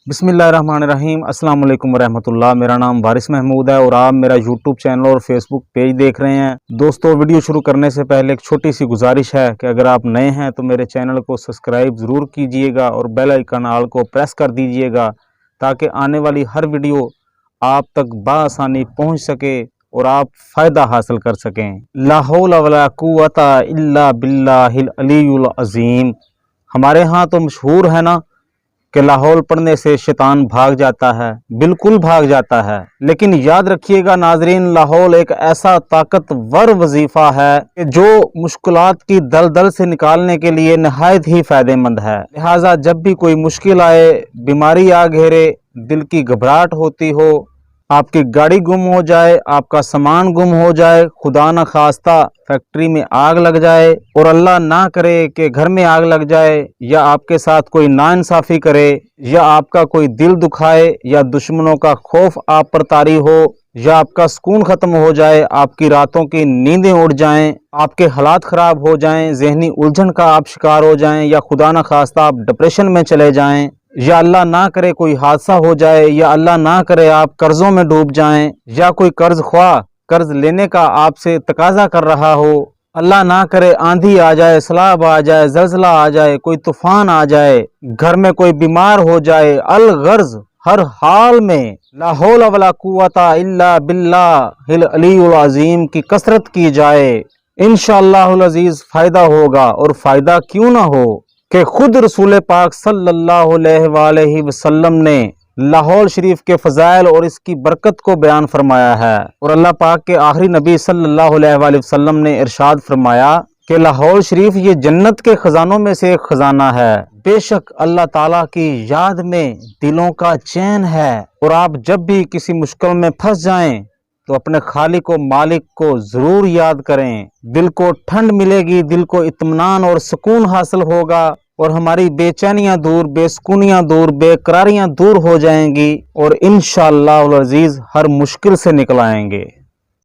बिस्मिल्लाहिर्रहमानिर्रहीम। अस्सलाम वालेकुम रहमतुल्लाह। मेरा नाम वारिस महमूद है और आप मेरा यूट्यूब चैनल और फेसबुक पेज देख रहे हैं। दोस्तों, वीडियो शुरू करने से पहले एक छोटी सी गुजारिश है कि अगर आप नए हैं तो मेरे चैनल को सब्सक्राइब ज़रूर कीजिएगा और बेल आइकन ऑल को प्रेस कर दीजिएगा ताकि आने वाली हर वीडियो आप तक बआसानी पहुँच सके और आप फ़ायदा हासिल कर सकें। ला हौला वला कुव्वता इल्ला बिल्लाहिल अलीयुल अज़ीम। हमारे यहाँ तो मशहूर है ना कि लाहौल पढ़ने से शैतान भाग जाता है। बिल्कुल भाग जाता है, लेकिन याद रखिएगा नाजरीन, लाहौल एक ऐसा ताकतवर वजीफा है कि जो मुश्किलात की दलदल से निकालने के लिए नहायत ही फायदेमंद है। लिहाजा जब भी कोई मुश्किल आए, बीमारी आ घेरे, दिल की घबराहट होती हो, आपकी गाड़ी गुम हो जाए, आपका सामान गुम हो जाए, खुदा न खास्ता फैक्ट्री में आग लग जाए और अल्लाह ना करे कि घर में आग लग जाए, या आपके साथ कोई नाइंसाफ़ी करे, या आपका कोई दिल दुखाए, या दुश्मनों का खौफ आप पर तारी हो, या आपका सुकून ख़त्म हो जाए, आपकी रातों की नींदें उड़ जाएं, आपके हालात ख़राब हो जाएं, जहनी उलझन का आप शिकार हो जाएं, या खुदा न खास्ता आप डिप्रेशन में चले जाएं, या अल्लाह ना करे कोई हादसा हो जाए, या अल्लाह ना करे आप कर्जों में डूब जाएं, या कोई कर्ज ख्वाह कर्ज लेने का आपसे तकाजा कर रहा हो, अल्लाह ना करे आंधी आ जाए, सैलाब आ जाए, जलजला आ जाए, कोई तूफान आ जाए, घर में कोई बीमार हो जाए, अल गर्ज हर हाल में ला हौला वला कुव्वता इल्ला बिल्लाहिल अलीयुल अज़ीम की कसरत की जाए। इंशाअल्लाहुल अज़ीज़ फ़ायदा होगा। और फ़ायदा क्यों ना हो कि खुद रसूल पाक सल्लल्लाहु अलैहि वसल्लम ने लाहौल शरीफ के फ़ज़ाइल और इसकी बरकत को बयान फरमाया है। और अल्लाह पाक के आखिरी नबी सल्लल्लाहु अलैहि वसल्लम ने इरशाद फरमाया कि लाहौल शरीफ ये जन्नत के ख़जानों में से एक ख़जाना है। बेशक अल्लाह ताला की याद में दिलों का चैन है। और आप जब भी किसी मुश्किल में फंस जाएं तो अपने खालिक व मालिक को ज़रूर याद करें। दिल को ठंड मिलेगी, दिल को इत्मीनान और सुकून हासिल होगा, और हमारी बेचैनियां दूर, बेसुकूनियां दूर, बेकरारियां दूर हो जाएंगी, और इंशाअल्लाह अज़ीज़ हर मुश्किल से निकल आएंगे।